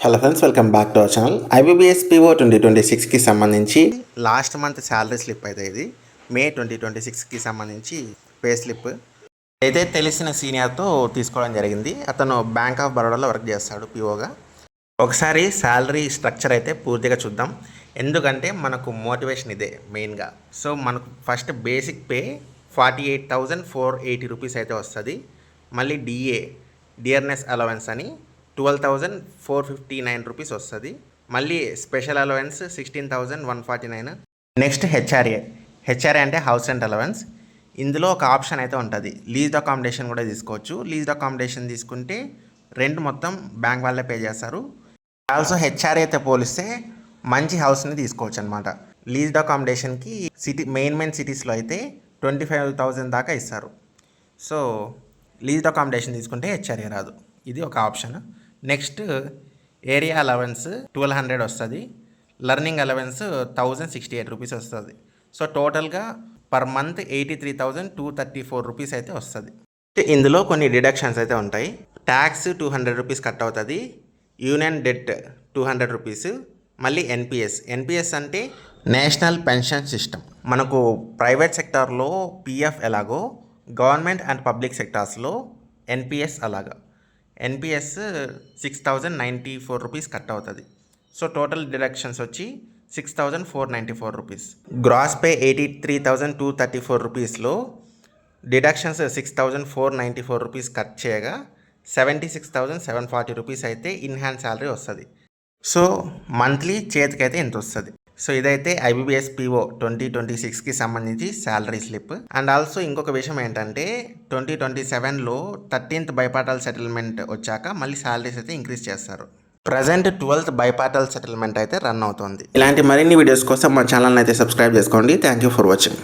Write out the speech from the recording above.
Hello friends, welcome back to our channel. IBPS PO 2026కి సంబంధించి last month salary slip అయితే ఇది మే 2026కి సంబంధించి పే స్లిప్ అయితే తెలిసిన సీనియర్తో తీసుకోవడం జరిగింది. అతను బ్యాంక్ ఆఫ్ బరోడాలో వర్క్ చేస్తాడు పీఓగా. ఒకసారి శాలరీ స్ట్రక్చర్ అయితే పూర్తిగా చూద్దాం, ఎందుకంటే మనకు మోటివేషన్ ఇదే మెయిన్గా. సో మనకు ఫస్ట్ బేసిక్ పే 48,480 రూపీస్ అయితే వస్తుంది. మళ్ళీ డియర్నెస్ అలవెన్స్ అని 12,459 రూపీస్ వస్తుంది. మళ్ళీ స్పెషల్ అలవెన్స్ 16,149. నెక్స్ట్ హెచ్ఆర్ఏ అంటే హౌస్ రెంట్ అలవెన్స్. ఇందులో ఒక ఆప్షన్ అయితే ఉంటుంది, లీజ్డ్ అకామిడేషన్ కూడా తీసుకోవచ్చు. లీజ్డ్ అకామిడేషన్ తీసుకుంటే రెంట్ మొత్తం బ్యాంక్ వాళ్ళే పే చేస్తారు. ఆల్సో హెచ్ఆర్ఏ అయితే పోలిస్తే మంచి హౌస్ని తీసుకోవచ్చు అనమాట. లీజ్డ్ అకామిడేషన్కి మెయిన్ సిటీస్లో అయితే 25,000 దాకా ఇస్తారు. సో లీజ్డ్ అకామిడేషన్ తీసుకుంటే హెచ్ఆర్ఏ రాదు, ఇది ఒక ఆప్షన్. నెక్స్ట్ ఏరియా అలవెన్స్ 1,200 వస్తుంది. లర్నింగ్ అలవెన్స్ 1,068 రూపీస్ వస్తుంది. సో టోటల్గా పర్ మంత్ 83,234 రూపీస్ అయితే వస్తుంది. ఇందులో కొన్ని డిడక్షన్స్ అయితే ఉంటాయి. ట్యాక్స్ 200 రూపీస్ కట్ అవుతుంది. Union debt 200 rupees. మళ్ళీ ఎన్పిఎస్ అంటే నేషనల్ పెన్షన్ సిస్టమ్. మనకు ప్రైవేట్ సెక్టార్లో పిఎఫ్ ఎలాగో గవర్నమెంట్ అండ్ పబ్లిక్ సెక్టార్స్లో ఎన్పిఎస్ అలాగా. ఎన్పిఎస్ 6,094 రూపీస్ కట్ అవుతుంది. సో టోటల్ డిడక్షన్స్ వచ్చి 6,494 రూపీస్. గ్రాస్ పే 83,234 రూపీస్లో డిడక్షన్స్ 6,494 రూపీస్ కట్ చేయగా 76,740 రూపీస్ అయితే ఇన్ హ్యాండ్ శాలరీ వస్తుంది. సో మంత్లీ చేతికైతే ఎంత వస్తుంది. సో ఇదైతే ఐబీబీఎస్ పీఓ 2026కి సంబంధించి శాలరీ స్లిప్. అండ్ ఆల్సో ఇంకొక విషయం ఏంటంటే 2027లో 13th బైపార్టల్ సెటిల్మెంట్ వచ్చాక మళ్ళీ శాలరీస్ అయితే ఇంక్రీజ్ చేస్తారు. ప్రజెంట్ 12th బైపార్టల్ సెటిల్మెంట్ అయితే రన్ అవుతుంది. ఇలాంటి మరిన్ని వీడియోస్ కోసం మా ఛానల్ అయితే సబ్స్క్రైబ్ చేసుకోండి. Thank you for watching.